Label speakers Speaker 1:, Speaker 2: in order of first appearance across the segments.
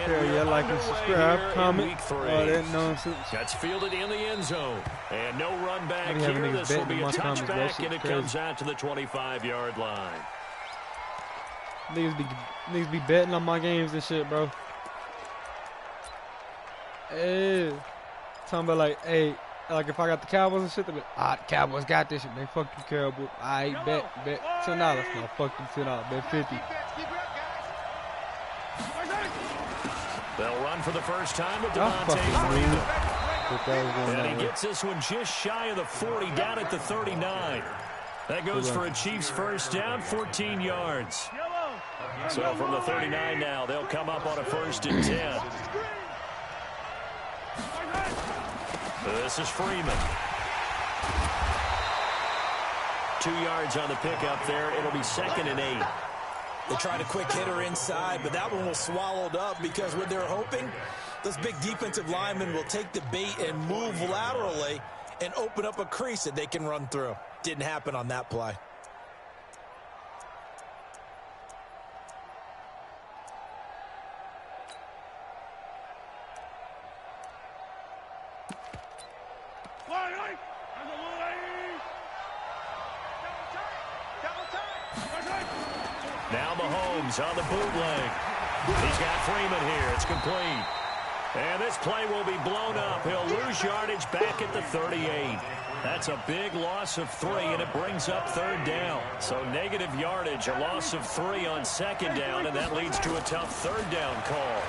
Speaker 1: Hell yeah, like and subscribe, comment, all that nonsense.
Speaker 2: That's fielded in the end zone. And no run back here. This will be a touchback, and it comes out to the 25-yard line.
Speaker 1: Niggas be betting on my games and shit, bro. Hey, talking about like, hey, like if I got the Cowboys and shit, they be like, the Cowboys got this shit, man. Fuck you, Cowboys. I bet $10. No, fuck you, $10. Bet 50.
Speaker 2: They'll run for the first time with Devontae Freeman. And he gets this one just shy of the 40, down at the 39. That goes for a Chiefs first down, 14 yards. So from the 39 now, they'll come up on a 1st and 10. This is Freeman. 2 yards on the pickup there. It'll be 2nd and 8.
Speaker 3: They tried a quick hitter inside, but that one was swallowed up because what they're hoping, those big defensive linemen will take the bait and move laterally and open up a crease that they can run through. Didn't happen on that play.
Speaker 2: Now Mahomes on the bootleg. He's got Freeman here. It's complete. And this play will be blown up. He'll lose yardage back at the 38. That's a big loss of 3, and it brings up 3rd down. So negative yardage, a loss of 3 on 2nd down, and that leads to a tough 3rd down call.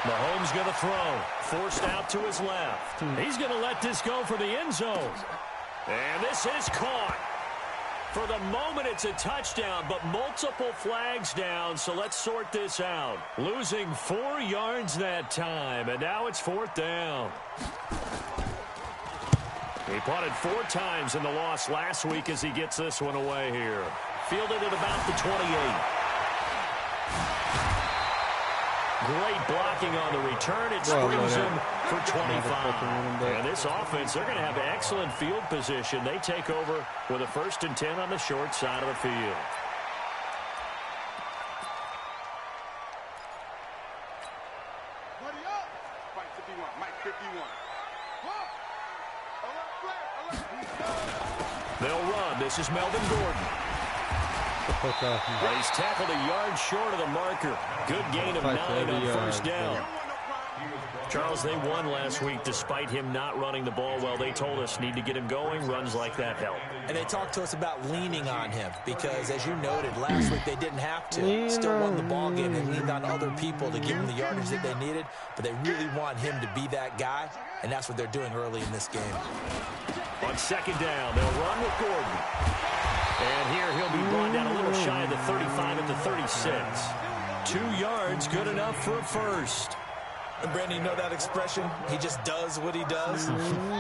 Speaker 2: Mahomes going to throw. Forced out to his left. He's going to let this go for the end zone. And this is caught. For the moment, it's a touchdown, but multiple flags down, so let's sort this out. Losing 4 yards that time, and now it's 4th down. He punted 4 times in the loss last week as he gets this one away here. Fielded at about the 28. Great blocking on the return. It springs him for 25. And this offense, they're going to have excellent field position. They take over with a 1st and 10 on the short side of the field. They'll run. This is Melvin Gordon. He's tackled a yard short of the marker. Good gain of 9 on 1st down. Charles, they won last week despite him not running the ball well. They told us need to get him going. Runs like that help.
Speaker 3: And they talked to us about leaning on him because, as you noted, last week they didn't have to. Still won the ball game. They leaned on other people to give him the yardage that they needed, but they really want him to be that guy, and that's what they're doing early in this game.
Speaker 2: On 2nd down, they'll run with Gordon. And here he'll be brought down a little shy of the 35 at the 36. 2 yards, good enough for a 1st.
Speaker 3: And Brandon, you know that expression? He just does what he does.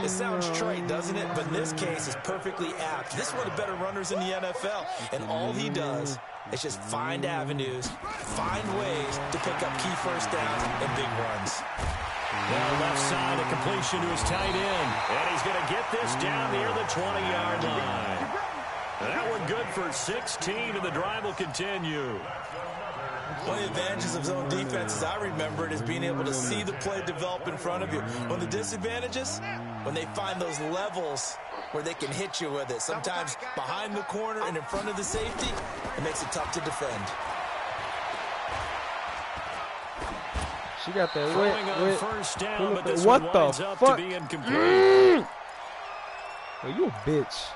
Speaker 3: It sounds trite, doesn't it? But in this case, it's perfectly apt. This is one of the better runners in the NFL. And all he does is just find avenues, find ways to pick up key 1st downs and big runs.
Speaker 2: Now left side, a completion to his tight end. And he's going to get this down near the 20-yard line. That one good for 16, and the drive will continue.
Speaker 3: One of the advantages of zone defense, as I remember it, is being able to see the play develop in front of you. One of the disadvantages, when they find those levels where they can hit you with it, sometimes behind the corner and in front of the safety, it makes it tough to defend.
Speaker 1: She got that
Speaker 2: throwing on 1st down, but this
Speaker 1: what
Speaker 2: one
Speaker 1: the
Speaker 2: winds up
Speaker 1: fuck?
Speaker 2: to be incomplete.
Speaker 1: Oh, you a bitch.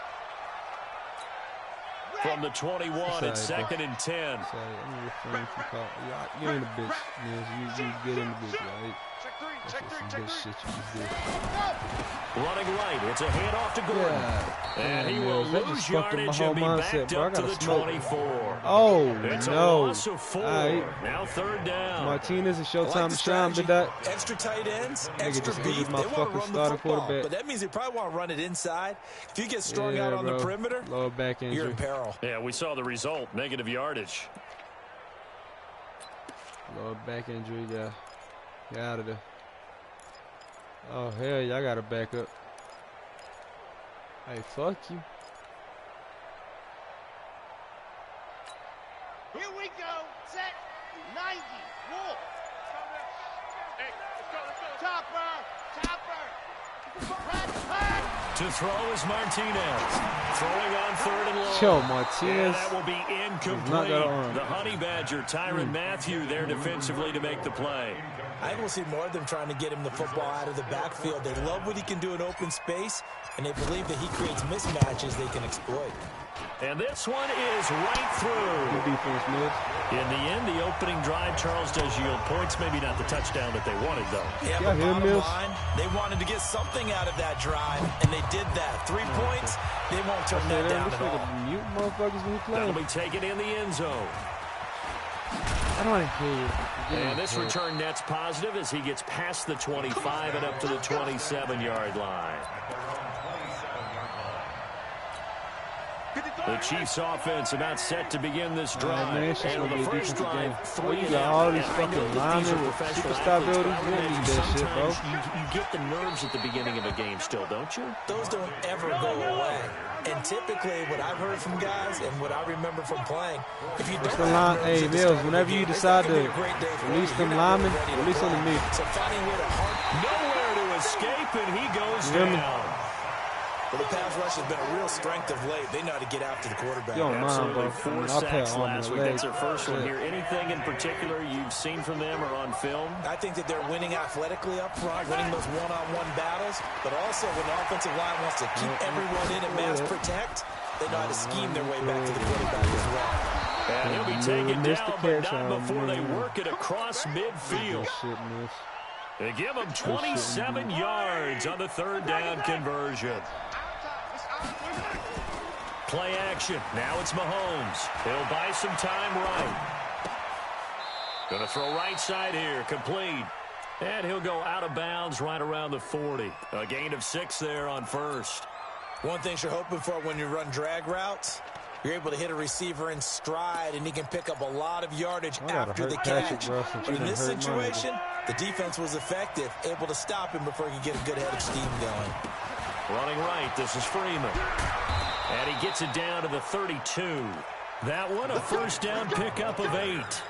Speaker 2: From the 21, it's 2nd and 10.
Speaker 1: Sorry, I'm refraining from calling. You ain't a bitch, man. You get in the bitch, right? That's some good shit you just did.
Speaker 2: Running right, it's a handoff to Gordon.
Speaker 1: Yeah.
Speaker 2: And he will lose yardage and be backed up to the 24.
Speaker 1: Oh,
Speaker 2: it's a
Speaker 1: no.
Speaker 2: loss of 4. Now 3rd down.
Speaker 1: Martinez, it's showtime to shine, did that?
Speaker 3: Extra tight ends, extra
Speaker 1: just
Speaker 3: beef. They
Speaker 1: my
Speaker 3: want to
Speaker 1: fucking
Speaker 3: run the
Speaker 1: starting
Speaker 3: football,
Speaker 1: quarterback.
Speaker 3: but that means they probably want to run it inside. If you get strung out on the perimeter,
Speaker 1: lower back injury.
Speaker 3: you're in peril.
Speaker 2: Yeah, we saw the result, negative yardage.
Speaker 1: Lower back injury, yeah. Get out of there. Oh, hell yeah, I got to back up. Hey, fuck you.
Speaker 4: Here we go. Set. 90. Roll.
Speaker 2: To throw is Martinez. Throwing on 3rd and long.
Speaker 1: Yo, Martinez.
Speaker 2: And that will be incomplete. The Honey Badger, Tyrann Mathieu, there defensively to make the play.
Speaker 3: I think we'll see more of them trying to get him the football out of the backfield. They love what he can do in open space, and they believe that he creates mismatches they can exploit.
Speaker 2: And this one is right through.
Speaker 1: Good defense, man.
Speaker 2: In the end, the opening drive, Charles, does yield points. Maybe not the touchdown that they wanted, though.
Speaker 3: Yeah, but bottom line, they wanted to get something out of that drive, and they did that. 3 points, they won't turn that down at all.
Speaker 1: Mute motherfuckers when he plays.
Speaker 2: That'll be taken in the end zone.
Speaker 1: I don't want to hear it.
Speaker 2: And this return net's positive as he gets past the 25 and up to the 27-yard line. The Chiefs offense about set to begin this drive.
Speaker 1: Man,
Speaker 2: and on the first drive, 3 and
Speaker 1: got all these fucking linemen with superstar buildings. You don't need that shit, bro.
Speaker 2: You get the nerves at the beginning of a game still, don't you?
Speaker 3: Those don't ever go away. And typically, what I've heard from guys and what I remember from playing, if you don't have nerves,
Speaker 1: hey, Mills, whenever you decide to release them linemen, release them to me.
Speaker 3: So finding where to
Speaker 2: nowhere to escape, and he goes down.
Speaker 3: Well, the pass rush has been a real strength of late. They know how to get after the quarterback.
Speaker 1: Yo,
Speaker 2: absolutely.
Speaker 1: Man,
Speaker 2: 4 sacks last week. That's their first one here. Anything in particular you've seen from them or on film?
Speaker 3: I think that they're winning athletically up front, winning those one-on-one battles, but also when the offensive line wants to keep everyone in and mass protect, they know how to scheme their way back to the quarterback as well.
Speaker 2: And he'll be taken down, but not before they work it across midfield. They give him 27 yards on the 3rd down conversion. Play action. Now it's Mahomes. He'll buy some time right. Going to throw right side here. Complete. And he'll go out of bounds right around the 40. A gain of 6 there on 1st.
Speaker 3: One thing you're hoping for when you run drag routes, you're able to hit a receiver in stride, and he can pick up a lot of yardage after the catch. But in this situation, the defense was effective, able to stop him before he could get a good head of steam going.
Speaker 2: Running right, this is Freeman. And he gets it down to the 32. That one, a first down pickup of 8.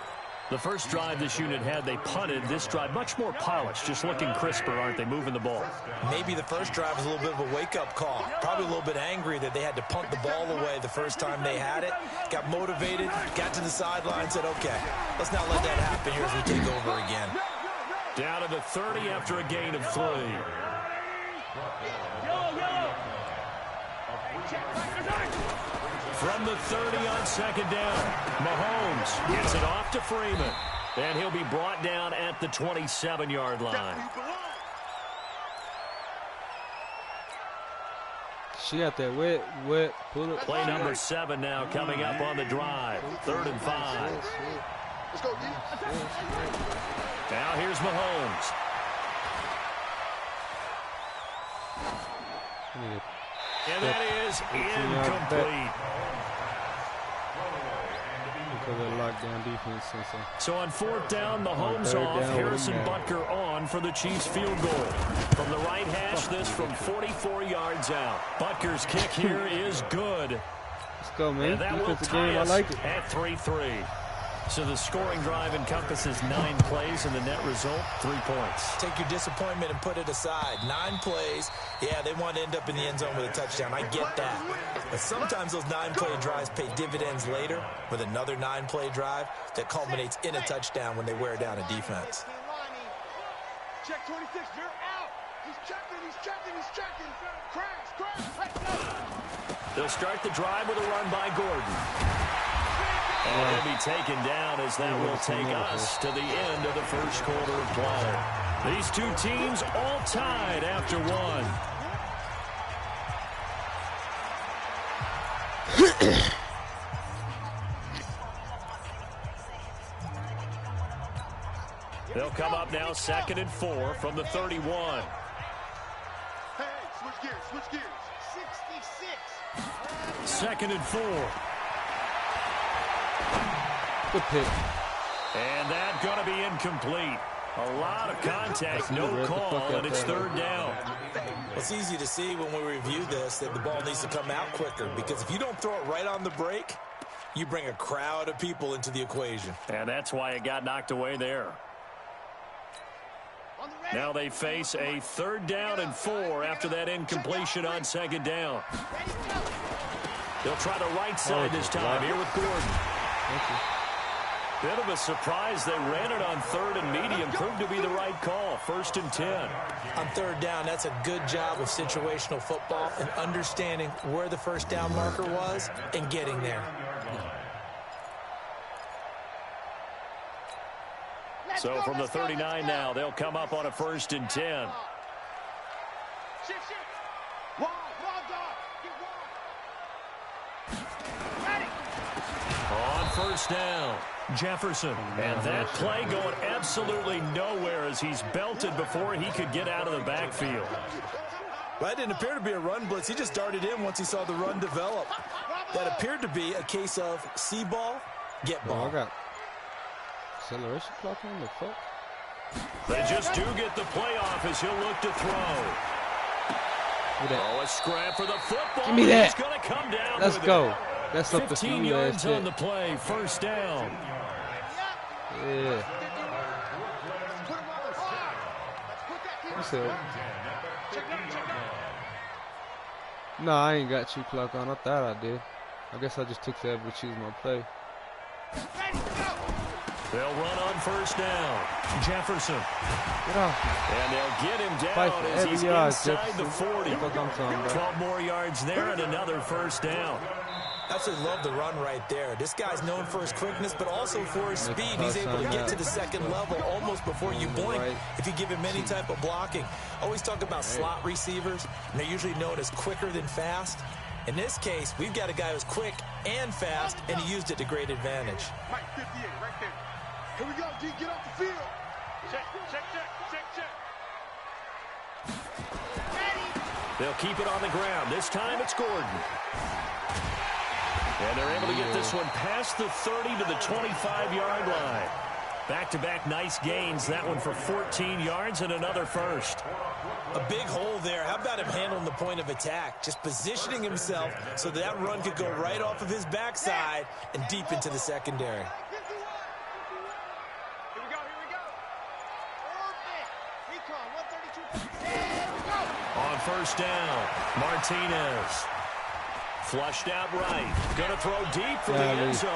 Speaker 2: The first drive this unit had, they punted. This drive, much more polished, just looking crisper, aren't they, moving the ball?
Speaker 3: Maybe the first drive was a little bit of a wake-up call. Probably a little bit angry that they had to punt the ball away the first time they had it. Got motivated, got to the sideline, said, okay, let's not let that happen here as we take over again.
Speaker 2: Down to the 30 after a gain of 3. From the 30 on 2nd down, Mahomes gets it off to Freeman, and he'll be brought down at the 27-yard line.
Speaker 1: She got that wet, pull it.
Speaker 2: Play number 7 now coming up on the drive, 3rd and 5.
Speaker 4: Let's go,
Speaker 2: Now here's Mahomes. And that is incomplete.
Speaker 1: Because of lockdown defense.
Speaker 2: So on 4th down, Mahomes off, Harrison Butker on for the Chiefs field goal. From the right hash, this from 44 yards out. Butker's kick here is good.
Speaker 1: Let's go, man.
Speaker 2: And that will tie us at 3-3. So the scoring drive encompasses 9 plays, and the net result, 3 points.
Speaker 3: Take your disappointment and put it aside. 9 plays. Yeah, they want to end up in the end zone with a touchdown. I get that. But sometimes those 9-play drives pay dividends later with another 9-play drive that culminates in a touchdown when they wear down a defense.
Speaker 4: Check 26, you're out. He's checking. Crash.
Speaker 2: They'll start the drive with a run by Gordon. And he'll be taken down as that will take us to the end of the first quarter of play. These two teams all tied after 1. They'll come up now 2nd and 4 from the 31.
Speaker 4: Hey, switch gears. 66.
Speaker 2: 2nd and 4.
Speaker 1: Good pick.
Speaker 2: And that's going to be incomplete. A lot of contact, no call, and it's 3rd down.
Speaker 3: It's easy to see when we review this that the ball needs to come out quicker, because if you don't throw it right on the break, you bring a crowd of people into the equation.
Speaker 2: And that's why it got knocked away there. Now they face a 3rd down and 4 after that incompletion on 2nd down. They'll try the right side this time here with Gordon. Bit of a surprise. They ran it on 3rd and medium. Proved to be the right call. 1st and 10.
Speaker 3: On 3rd down, that's a good job of situational football and understanding where the 1st down marker was and getting there.
Speaker 2: So from the 39 now, they'll come up on a 1st and 10. On 1st down, Jefferson. And that play going absolutely nowhere as he's belted before he could get out of the backfield.
Speaker 3: Well, that didn't appear to be a run blitz. He just darted in once he saw the run develop. That appeared to be a case of see ball, get ball.
Speaker 1: I got acceleration clock on the fuck.
Speaker 2: They just do get the play off as he'll look to throw. Oh, a scrap for the football.
Speaker 1: Give me that.
Speaker 2: He's going to come down.
Speaker 1: Let's go. That's up to
Speaker 2: 15 yards on the play. 1st down.
Speaker 1: Yeah. No, I ain't got you clock on. I thought I did. I guess I just took that to choose my play.
Speaker 2: They'll run on 1st down. Jefferson.
Speaker 1: Get off.
Speaker 2: And they'll get him
Speaker 1: Fight
Speaker 2: down
Speaker 1: for
Speaker 2: as
Speaker 1: every
Speaker 2: he's
Speaker 1: yard,
Speaker 2: inside
Speaker 1: Jefferson.
Speaker 2: the 40.
Speaker 1: That's what I'm talking about.
Speaker 2: 12 more yards there and another 1st down.
Speaker 3: Absolutely love the run right there. This guy's known for his quickness, but also for his speed. He's able to get to the 2nd level almost before you blink if you give him any type of blocking. Always talk about slot receivers, and they're usually known as quicker than fast. In this case, we've got a guy who's quick and fast, and he used it to great advantage.
Speaker 4: Mike 58 right there. Here we go, D. Get off the field. Check.
Speaker 2: They'll keep it on the ground. This time it's Gordon. And they're able to get this one past the 30 to the 25-yard line. Back-to-back nice gains. That one for 14 yards and another 1st.
Speaker 3: A big hole there. How about him handling the point of attack? Just positioning himself so that run could go right off of his backside and deep into the secondary.
Speaker 4: Here we go.
Speaker 2: On 1st down, Martinez. Flushed out right. Going to throw deep for the end zone.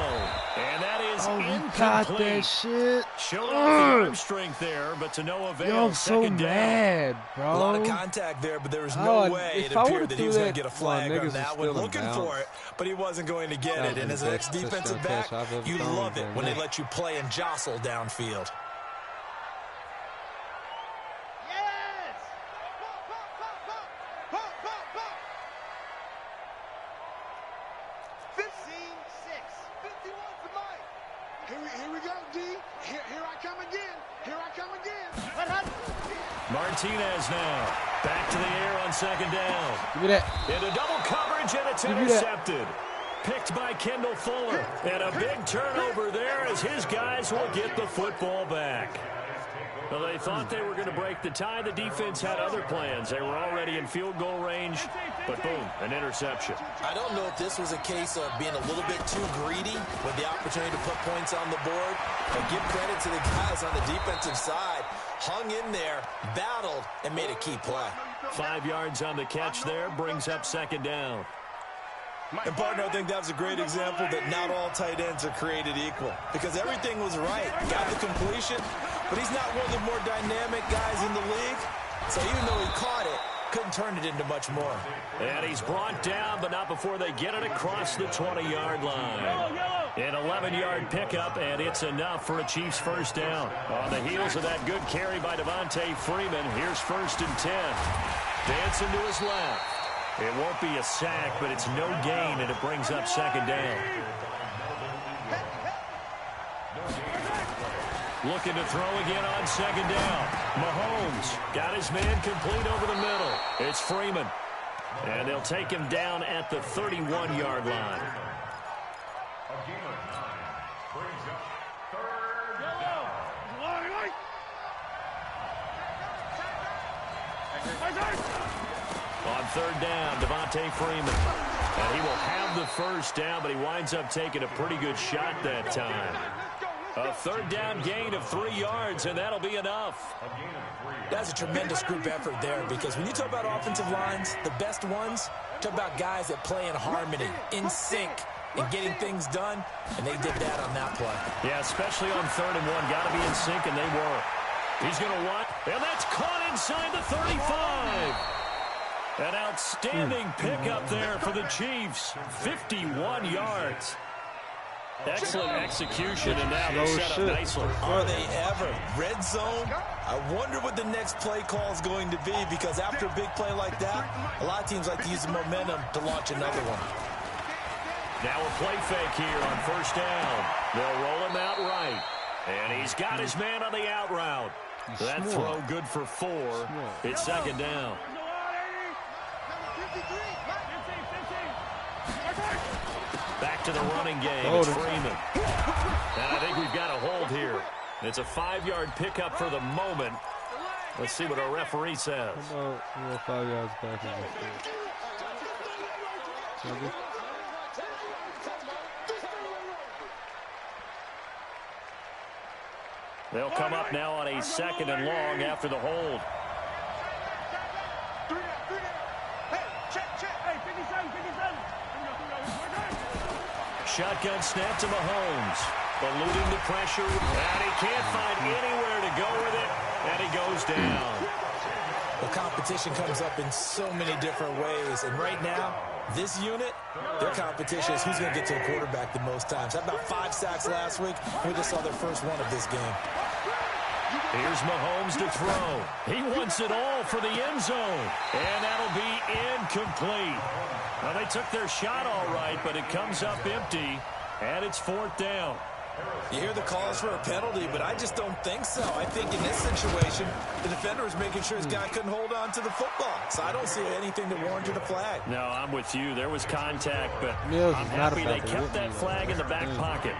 Speaker 2: And that is incomplete.
Speaker 1: Got that shit.
Speaker 2: Showed off the arm strength there, but to no avail.
Speaker 1: Yo, I'm so mad, bro.
Speaker 3: A lot of contact there, but there was no way it appeared that he was going to get a flag on that one. Looking for it, but he wasn't going to get it. And as an ex-defensive back, you love it when they let you play and jostle downfield.
Speaker 2: Martinez now. Back to the air on 2nd down.
Speaker 1: Give me that.
Speaker 2: Into double coverage, and it's intercepted. Picked by Kendall Fuller. And a big turnover there as his guys will get the football back. Well, they thought they were going to break the tie. The defense had other plans. They were already in field goal range, but boom, an interception.
Speaker 3: I don't know if this was a case of being a little bit too greedy with the opportunity to put points on the board, but give credit to the guys on the defensive side. Hung in there, battled, and made a key play.
Speaker 2: 5 yards on the catch there, brings up 2nd down.
Speaker 3: And, partner, I think that was a great example that not all tight ends are created equal because everything was right. Got the completion, but he's not one of the more dynamic guys in the league. So even though he caught it, couldn't turn it into much more.
Speaker 2: And he's brought down, but not before they get it across the 20-yard line. An 11-yard pickup, and it's enough for a Chiefs 1st down. On the heels of that good carry by Devontae Freeman, here's 1st and 10. Dancing to his left. It won't be a sack, but it's no gain, and it brings up 2nd down. Looking to throw again on 2nd down. Mahomes got his man complete over the middle. It's Freeman. And they'll take him down at the 31-yard line. On 3rd down, Devontae Freeman. And he will have the 1st down, but he winds up taking a pretty good shot that time. A third down gain of 3 yards, and that'll be enough.
Speaker 3: That's a tremendous group effort there, because when you talk about offensive lines, the best ones, talk about guys that play in harmony, in sync, and getting things done, and they did that on that play.
Speaker 2: Yeah, especially on 3rd and 1. Got to be in sync, and they were. He's going to run, and that's caught inside the 35. An outstanding pickup there for the Chiefs. 51 yards. Excellent execution, and now they set up nicely.
Speaker 3: Are they ever? Red zone? I wonder what the next play call is going to be, because after a big play like that, a lot of teams like to use the momentum to launch another one.
Speaker 2: Now a play fake here on 1st down. They'll roll him out right. And he's got his man on the out route. That throw good for 4. It's 2nd down. Back to the running game. It's Freeman. And I think we've got a hold here. It's a 5-yard pickup for the moment. Let's see what our referee says.
Speaker 1: 5 yards back.
Speaker 2: They'll come up now on a 2nd and long after the hold. Shotgun snap to Mahomes. Eluding the pressure, and he can't find anywhere to go with it, and he goes down.
Speaker 3: The competition comes up in so many different ways, and right now, this unit, their competition is who's going to get to the quarterback the most times. Had about 5 sacks last week. We just saw their first one of this game.
Speaker 2: Here's Mahomes to throw. He wants it all for the end zone, and that'll be incomplete. Well, they took their shot all right, but it comes up empty, and it's 4th down.
Speaker 3: You hear the calls for a penalty, but I just don't think so. I think in this situation, the defender was making sure his guy couldn't hold on to the football. So I don't see anything that warranted a flag.
Speaker 2: No, I'm with you. There was contact, but I'm happy they kept that flag in the back pocket.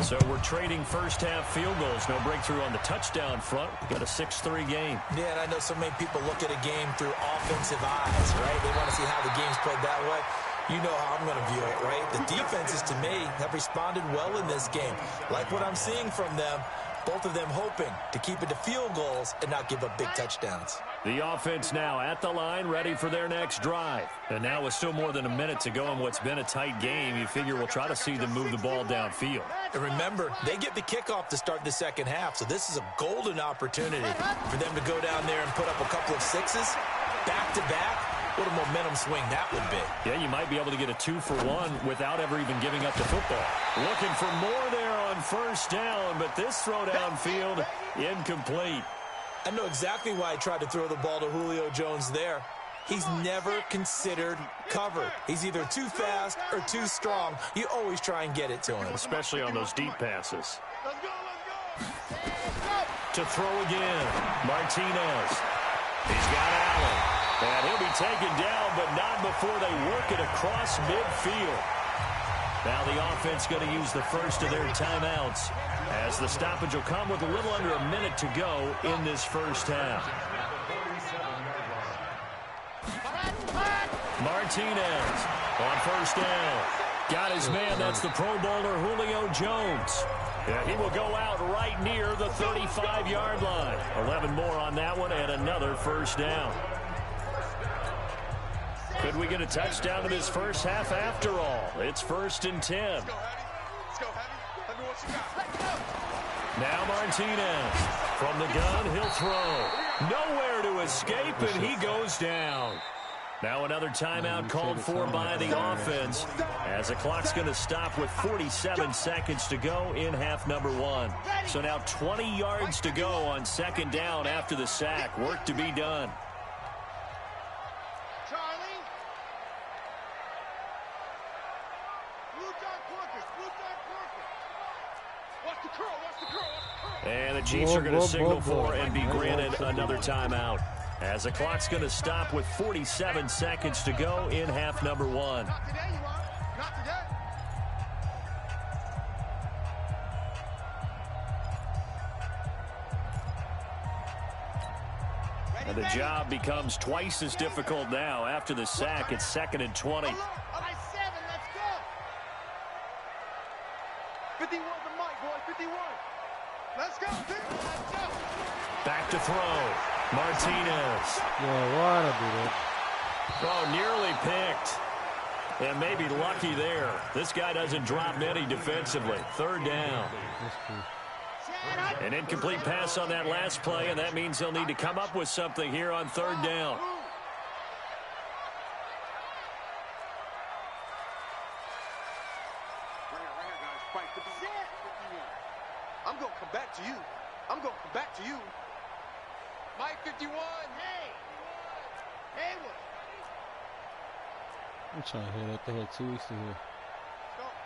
Speaker 2: So we're trading first-half field goals. No breakthrough on the touchdown front. We got a 6-3 game.
Speaker 3: Yeah, and I know so many people look at a game through offensive eyes, right? They want to see how the game's played that way. You know how I'm going to view it, right? The defenses, to me, have responded well in this game. Like what I'm seeing from them, both of them hoping to keep it to field goals and not give up big touchdowns.
Speaker 2: The offense now at the line, ready for their next drive. And now with still more than a minute to go in what's been a tight game, you figure we'll try to see them move the ball downfield.
Speaker 3: And remember, they get the kickoff to start the second half, so this is a golden opportunity for them to go down there and put up a couple of 6s back-to-back. What a momentum swing that would be.
Speaker 2: Yeah, you might be able to get a 2-for-1 without ever even giving up the football. Looking for more there on 1st down, but this throw downfield, incomplete.
Speaker 3: I know exactly why I tried to throw the ball to Julio Jones there. He's never considered cover. He's either too fast or too strong. You always try and get it to him.
Speaker 2: Especially on those deep passes. To throw again, Martinez. He's got Allen. And he'll be taken down, but not before they work it across midfield. Now the offense going to use the first of their timeouts, as the stoppage will come with a little under a minute to go in this first half. Martinez on 1st down. Got his man. That's the Pro Bowler Julio Jones. Yeah, he will go out right near the 35-yard line. 11 more on that one, and another 1st down. Could we get a touchdown in this first half after all? It's 1st and 10.
Speaker 4: Let's go, Heavy. Let me what you got.
Speaker 2: Now Martinez. From the gun, he'll throw. Nowhere to escape, and he goes down. Now another timeout called for by the offense, as the clock's going to stop with 47 seconds to go in half number 1. So now 20 yards to go on 2nd down after the sack. Work to be done. And the Chiefs are going to signal for and be granted another timeout, as the clock's going to stop with 47 seconds to go in half number 1.
Speaker 4: Not today, you are. Not today.
Speaker 2: And the job becomes twice as difficult now. After the sack, it's 2nd and 20.
Speaker 4: 7, let's go. 51 the mic, boy. 51.
Speaker 2: Back to throw. Martinez.
Speaker 1: Yeah, why'd I do that?
Speaker 2: Oh, nearly picked. And maybe lucky there. This guy doesn't drop many defensively. Third down.
Speaker 1: That's cool.
Speaker 2: An incomplete pass on that last play, and that means they'll need to come up with something here on third down.
Speaker 4: I'm going to come back to you. I'm going to come back to you. Mike 51. Hey. Haywood.
Speaker 1: I'm trying to hear that. They had 2 weeks to hear.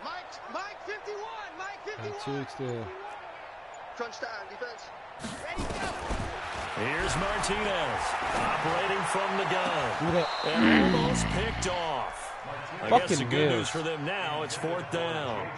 Speaker 4: Mike 51. Mike 51.
Speaker 1: 2 weeks to hear.
Speaker 4: Crunch time, defense. Ready, go.
Speaker 2: Here's Martinez operating from the gun. And almost picked off. I guess the good news for them now, it's fourth down.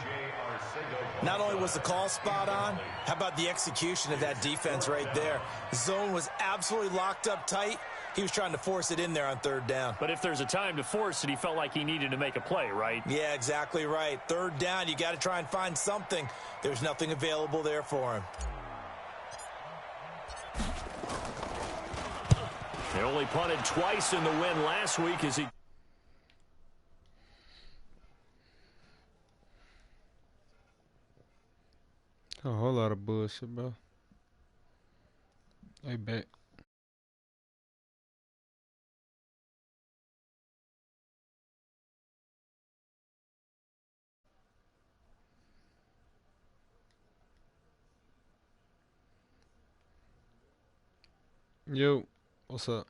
Speaker 3: Not only was the call spot on, how about the execution of that defense right there? The zone was absolutely locked up tight. He was trying to force it in there on third down.
Speaker 2: But if there's a time to force it, he felt like he needed to make a play, right?
Speaker 3: Yeah, exactly right. Third down, you got to try and find something. There's nothing available there for him.
Speaker 2: They only punted twice in the win last week as he...
Speaker 1: A whole lot of bullshit, bro. They back. Yo, what's up?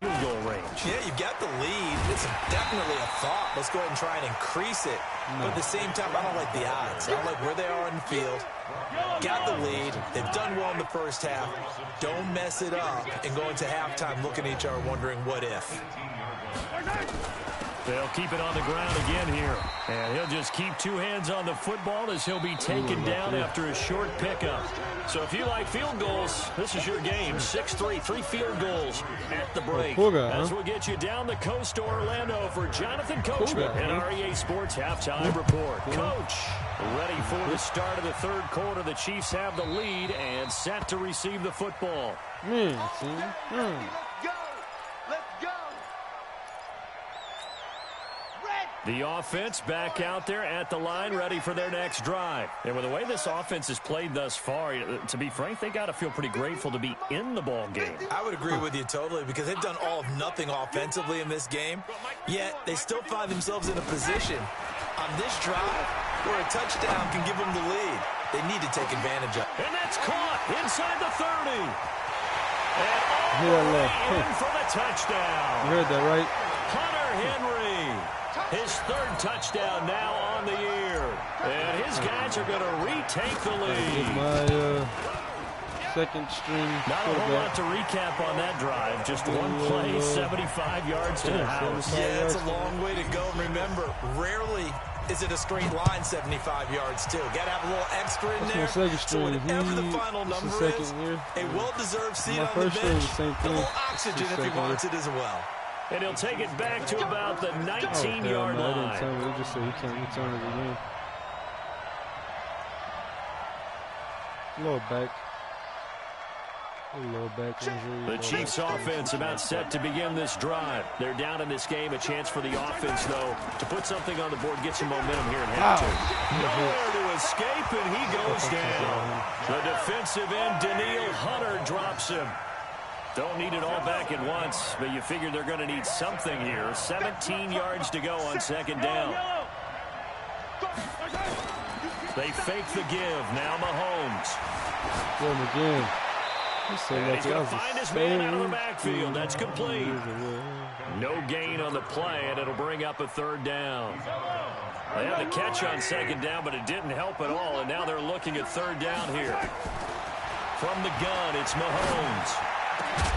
Speaker 2: Field goal range.
Speaker 3: Yeah, you've got the lead. It's definitely a thought. Let's go ahead and try and increase it. But at the same time, I don't like the odds. I don't like where they are on the field. Got the lead. They've done well in the first half. Don't mess it up and go into halftime looking at each other wondering what if.
Speaker 2: They'll keep it on the ground again here. And he'll just keep 2 hands on the football as he'll be taken down after a short pickup. So if you like field goals, this is your game. 6-3, 3 field goals at the break. As we'll get you down the coast to Orlando for Jonathan Coachman and REA Sports Halftime Report. Coach, ready for the start of the third quarter. The Chiefs have the lead and set to receive the football. The offense back out there at the line, ready for their next drive. And with the way this offense has played thus far, to be frank, they got to feel pretty grateful to be in the ball game.
Speaker 3: I would agree with you totally because they've done all of nothing offensively in this game, yet they still find themselves in a position on this drive where a touchdown can give them the lead. They need to take advantage of it.
Speaker 2: And that's caught inside the 30. And all the way in for the touchdown.
Speaker 1: You heard that, right?
Speaker 2: Hunter Henry. His third touchdown now on the year. And his guys are going to retake the lead.
Speaker 1: My second string.
Speaker 2: Not a whole lot to recap on that drive. Just one play, 75 yards to the house.
Speaker 3: Yeah, it's a long way to go. Remember, rarely is it a straight line 75 yards, too. Got to have a little extra in there. So whatever the final number is, a well-deserved seat on the bench, a little oxygen if he wants it as well.
Speaker 2: And he'll take it back to about the 19-yard line.
Speaker 1: They didn't tell me. They just said he can't return it again. Low back injury.
Speaker 2: The Chiefs offense about set to begin this drive. They're down in this game. A chance for the offense, though, to put something on the board, get some momentum here in half two. Nowhere to escape, and he goes down. The defensive end, Daniil Hunter, drops him. Don't need it all back at once, but you figure they're going to need something here. 17 yards to go on second down. They fake the give. Now Mahomes.
Speaker 1: Again.
Speaker 2: And he's going to find his man out of the backfield. That's complete. No gain on the play, and it'll bring up a third down. They had the catch on second down, but it didn't help at all, and now they're looking at third down here. From the gun, it's Mahomes.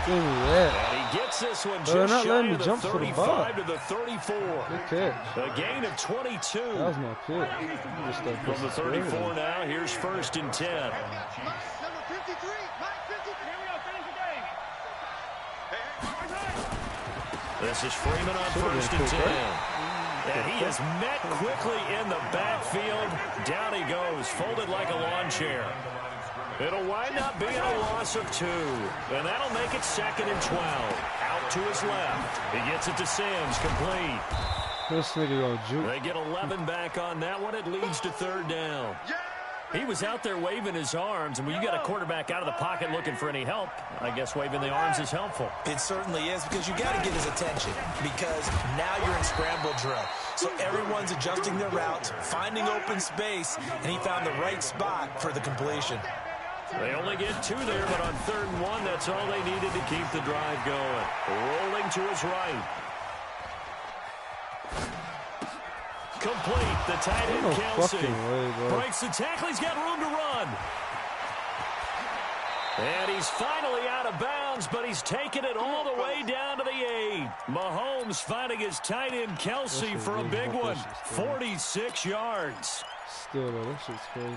Speaker 2: And he gets this one just shy of the 35 to the 34.
Speaker 1: Good catch.
Speaker 2: A gain of 22.
Speaker 1: That was my pick.
Speaker 2: From the 34 now, here's 1st and 10.
Speaker 4: Number 53, Mike 53. Here we go, finish the game.
Speaker 2: This is Freeman on 1st and 10. And he is met quickly in the backfield. Down he goes, folded like a lawn chair. It'll wind up being a loss of 2. And that'll make it 2nd and 12. Out to his left. He gets it to Sims, complete.
Speaker 1: This nigga gonna juke.
Speaker 2: They get 11 back on that one. It leads to 3rd down. He was out there waving his arms, and when you got a quarterback out of the pocket looking for any help, I guess waving the arms is helpful.
Speaker 3: It certainly is, because you got to get his attention, because now you're in scramble drill. So everyone's adjusting their routes, finding open space, and he found the right spot for the completion.
Speaker 2: They only get 2 there, but on 3rd and 1, that's all they needed to keep the drive going. Rolling to his right. Complete. The tight end, Kelsey. Breaks the tackle. He's got room to run. And he's finally out of bounds, but he's taken it all the way down to the 8. Mahomes finding his tight end, Kelsey, for a big one. 46 yards.
Speaker 1: Still, though, that shit's crazy.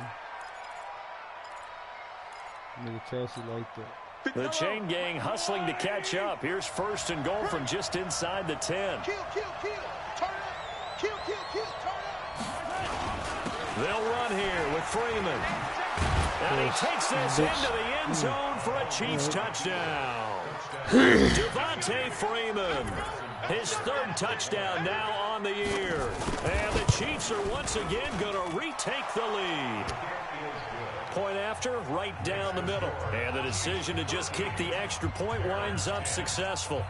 Speaker 1: Nigga Kelsey like that.
Speaker 2: The chain gang hustling to catch up. Here's 1st and goal from just inside the 10.
Speaker 4: Kill. Turn up. Kill. Turn up.
Speaker 2: They'll run here with Freeman. And he takes this into the end zone for a Chiefs touchdown. Devontae Freeman. His 3rd touchdown now on the year. And the Chiefs are once again going to retake the lead. Point after, right down the middle. And the decision to just kick the extra point winds up successful.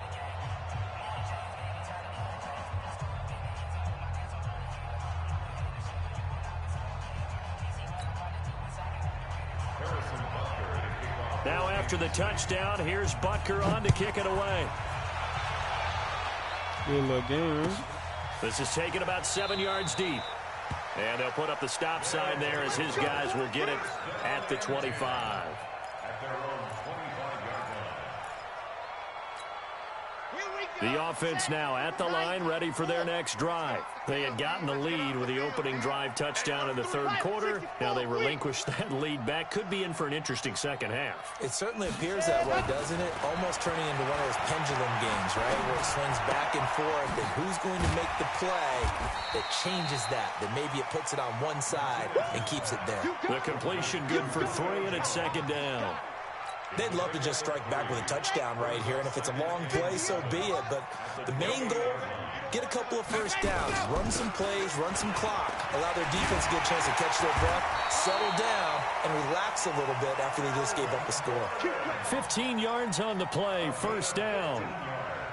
Speaker 2: Now after the touchdown, here's Butker on to kick it away.
Speaker 1: Good little game, right?
Speaker 2: This is taken about 7 yards deep. And they'll put up the stop sign there as his guys will get it at the 25. The offense now at the line, ready for their next drive. They had gotten the lead with the opening drive touchdown in the 3rd quarter. Now they relinquished that lead back. Could be in for an interesting second half.
Speaker 3: It certainly appears that way, doesn't it? Almost turning into one of those pendulum games, right? Where it swings back and forth, and who's going to make the play that changes that maybe it puts it on one side and keeps it there.
Speaker 2: The completion good for 3, and it's 2nd down.
Speaker 3: They'd love to just strike back with a touchdown right here, and if it's a long play, so be it. But the main goal, get a couple of first downs, run some plays, run some clock, allow their defense to get a chance to catch their breath, settle down, and relax a little bit after they just gave up the score.
Speaker 2: 15 yards on the play, 1st down.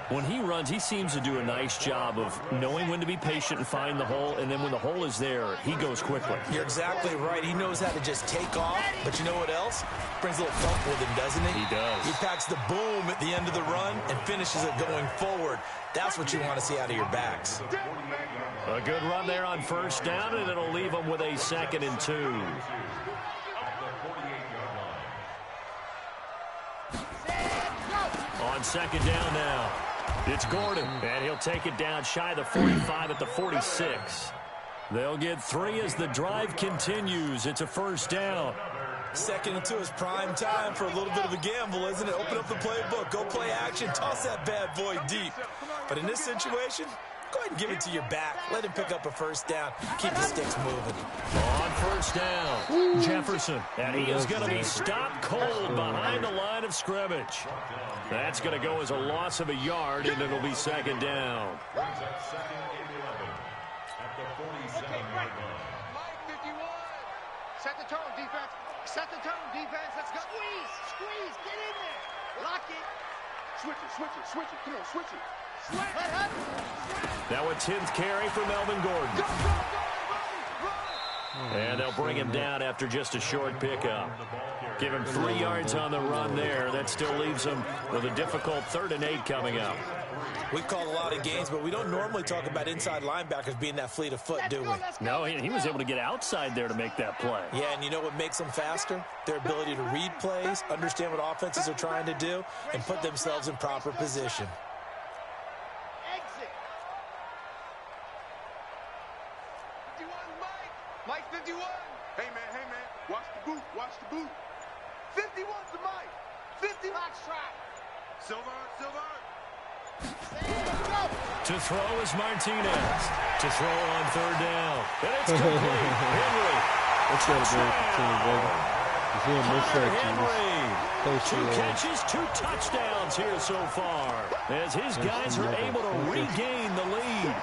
Speaker 2: When he runs, he seems to do a nice job of knowing when to be patient and find the hole, and then when the hole is there, he goes quickly.
Speaker 3: You're exactly right. He knows how to just take off, but you know what else? Brings a little thump with him, doesn't he?
Speaker 2: He does.
Speaker 3: He packs the boom at the end of the run and finishes it going forward. That's what you want to see out of your backs.
Speaker 2: A good run there on 1st down, and it'll leave them with a 2nd and 2. On 2nd down now. It's Gordon, and he'll take it down shy of the 45 at the 46. They'll get 3 as the drive continues. It's a 1st down.
Speaker 3: 2nd and 2 is prime time for a little bit of a gamble, isn't it? Open up the playbook, go play action, toss that bad boy deep. But in this situation, go ahead and give it to your back. Let him pick up a 1st down. Keep the sticks moving.
Speaker 2: On 1st down, Jefferson. And he is going to be stopped cold behind the line of scrimmage. That's going to go as a loss of a yard, and it'll be 2nd down.
Speaker 4: Mike 51. Set the tone, defense. Set the tone, defense. Let's go. Squeeze. Get in there. Lock it. Switch it. Come on, switch it.
Speaker 2: Now a 10th carry for Melvin Gordon.
Speaker 4: Go.
Speaker 2: And they'll bring him down after just a short pickup. Give him 3 yards on the run there. That still leaves him with a difficult 3rd and 8 coming up.
Speaker 3: We've called a lot of games, but we don't normally talk about inside linebackers being that fleet of foot, do we?
Speaker 2: No, he was able to get outside there to make that play.
Speaker 3: Yeah, and you know what makes them faster? Their ability to read plays, understand what offenses are trying to do, and put themselves in proper position.
Speaker 4: Exit. 51, Mike 51. Hey, man. Watch the boot. 51's the Mike. 50. Box track. Silver.
Speaker 2: To throw is Martinez. To throw on third down. And it's complete. Henry.
Speaker 1: That's got to be a team, baby.
Speaker 2: Henry. 2 catches, 2 touchdowns here so far, as his guys are able to regain the lead.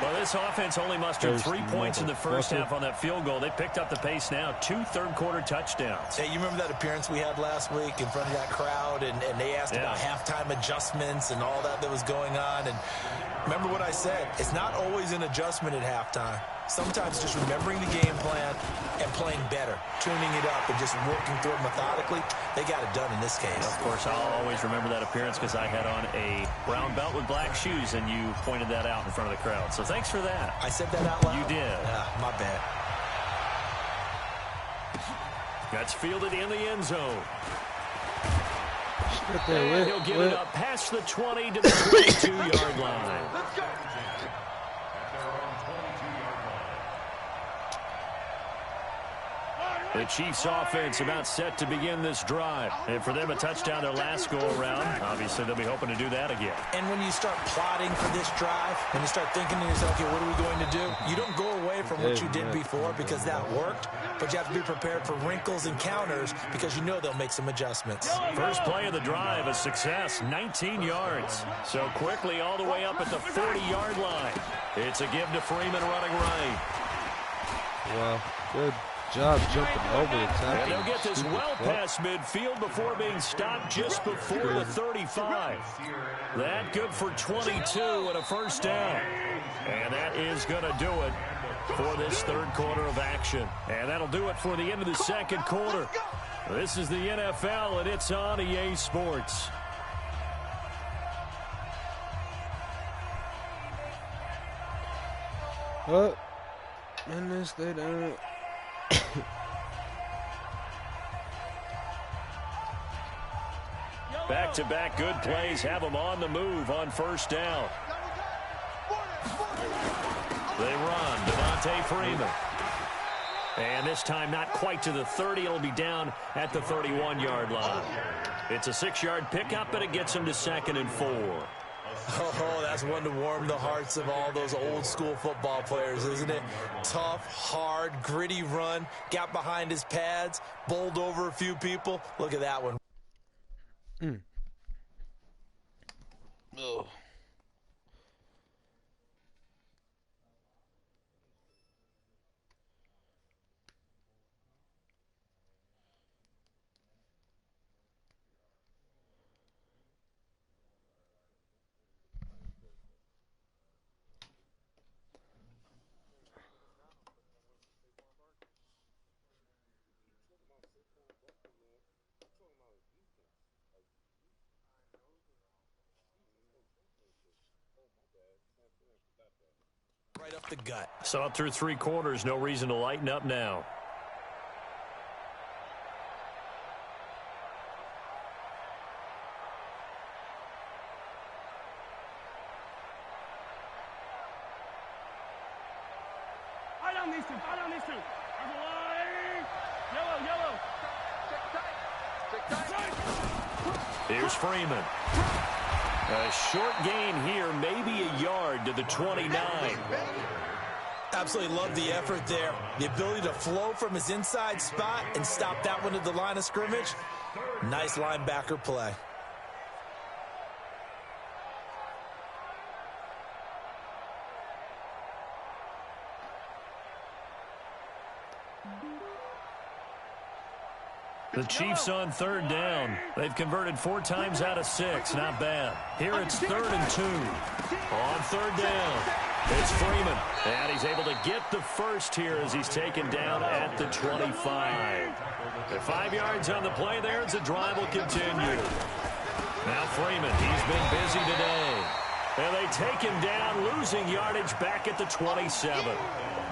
Speaker 2: Well, this offense only mustered 3 points in the first half on that field goal. They picked up the pace now. 2 third-quarter touchdowns.
Speaker 3: Hey, you remember that appearance we had last week in front of that crowd, and they asked about halftime adjustments and all that was going on. And remember what I said. It's not always an adjustment at halftime. Sometimes just remembering the game plan and playing better, tuning it up and just working through it methodically. They got it done in this case.
Speaker 2: Of course, I'll always remember that appearance because I had on a brown belt with black shoes, and you pointed that out in front of the crowd. So thanks for that.
Speaker 3: I said that out loud?
Speaker 2: You did.
Speaker 3: My bad.
Speaker 2: That's fielded in the end zone.
Speaker 1: And
Speaker 2: he'll get it up past the 20 to the 22-yard line.
Speaker 4: Let's go.
Speaker 2: The Chiefs offense about set to begin this drive. And for them, a touchdown their last go-around. Obviously, they'll be hoping to do that again.
Speaker 3: And when you start plotting for this drive, when you start thinking to yourself, okay, what are we going to do? You don't go away from what you did before because that worked, but you have to be prepared for wrinkles and counters because you know they'll make some adjustments.
Speaker 2: First play of the drive, a success, 19 yards. So quickly all the way up at the 40-yard line. It's a give to Freeman running right.
Speaker 1: Wow, good job jumping over the tackle.
Speaker 2: And they'll get this well past midfield before being stopped just before the 35. That good for 22 and a first down. And that is going to do it for this third quarter of action. And that'll do it for the end of the second quarter. This is the NFL, and it's on EA Sports.
Speaker 1: Up. And this they done.
Speaker 2: Back-to-back good plays have them on the move on first down. They run. Devontae Freeman. And this time not quite to the 30. It'll be down at the 31-yard line. It's a 6-yard pickup, but it gets them to 2nd and 4.
Speaker 3: Oh, that's one to warm the hearts of all those old-school football players, isn't it? Tough, hard, gritty run. Got behind his pads, bowled over a few people. Look at that one.
Speaker 1: Oh.
Speaker 3: Right up the gut.
Speaker 2: Saw it through 3 quarters. No reason to lighten up now.
Speaker 5: Fight on these two. Fight on these two. Yellow.
Speaker 4: Check tight.
Speaker 2: Here's Freeman. A short gain here, maybe a yard to the 29.
Speaker 3: Absolutely love the effort there. The ability to flow from his inside spot and stop that one at the line of scrimmage. Nice linebacker play.
Speaker 2: The Chiefs on third down. They've converted 4 times out of 6. Not bad. Here it's 3rd and 2. On third down, it's Freeman. And he's able to get the first here as he's taken down at the 25. The 5 yards on the play there as the drive will continue. Now Freeman, he's been busy today. And they take him down, losing yardage back at the 27.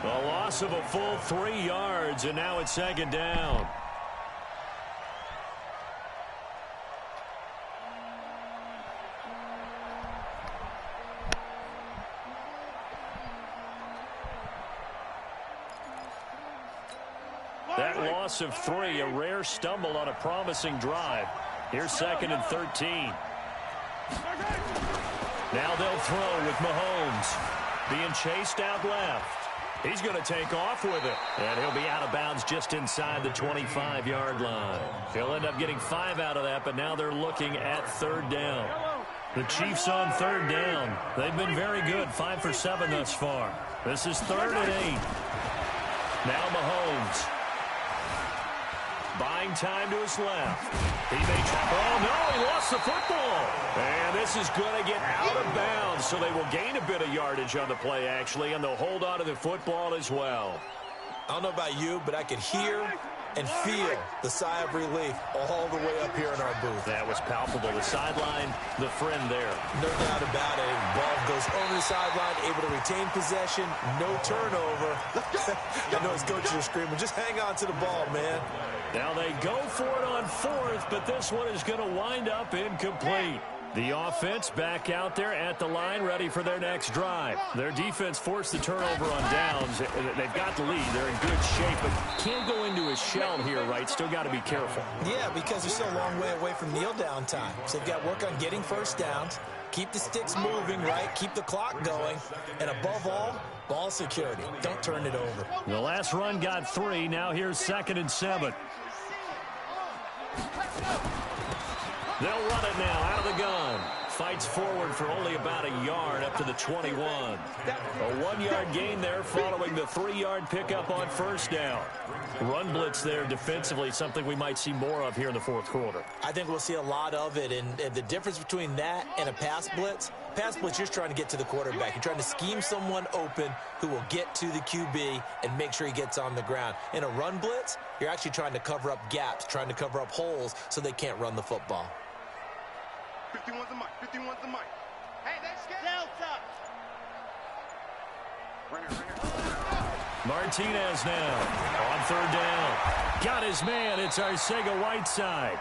Speaker 2: A loss of a full 3 yards, and now it's 2nd down. That loss of 3, a rare stumble on a promising drive. Here's 2nd and 13. Now they'll throw with Mahomes. Being chased out left. He's going to take off with it. And he'll be out of bounds just inside the 25-yard line. He'll end up getting 5 out of that, but now they're looking at 3rd down. The Chiefs on 3rd down. They've been very good, 5 for 7 thus far. This is 3rd and 8. Now Mahomes. Buying time to his left. He may try. Oh, no, he lost the football. And this is going to get out of bounds, so they will gain a bit of yardage on the play, actually, and they'll hold on to the football as well.
Speaker 3: I don't know about you, but I could hear and feel the sigh of relief all the way up here in our booth.
Speaker 2: That was palpable. The sideline, the friend there.
Speaker 3: No doubt about it. Ball goes over the sideline, able to retain possession, no turnover. I know his coaches are screaming, just hang on to the ball, man.
Speaker 2: Now they go for it on 4th, but this one is going to wind up incomplete. The offense back out there at the line, ready for their next drive. Their defense forced the turnover on downs. They've got the lead. They're in good shape, but can't go into a shell here, right? Still got to be careful.
Speaker 3: Yeah, because they're still a long way away from kneel down time. So they've got to work on getting first downs, keep the sticks moving, right? Keep the clock going, and above all, ball security. Don't turn it over.
Speaker 2: The last run got 3. Now here's 2nd and 7. They'll run it now out of the gun. Fights forward for only about a yard up to the 21. A 1-yard gain there following the 3-yard pickup on 1st down. Run blitz there defensively, something we might see more of here in the 4th quarter.
Speaker 3: I think we'll see a lot of it, and the difference between that and a pass blitz, you're just trying to get to the quarterback. You're trying to scheme someone open who will get to the QB and make sure he gets on the ground. In a run blitz, you're actually trying to cover up gaps, trying to cover up holes so they can't run the football.
Speaker 4: 51's the mic. 51's the mic. Hey, let's get Delta.
Speaker 2: Martinez now on 3rd down. Got his man. It's Arcega-Whiteside.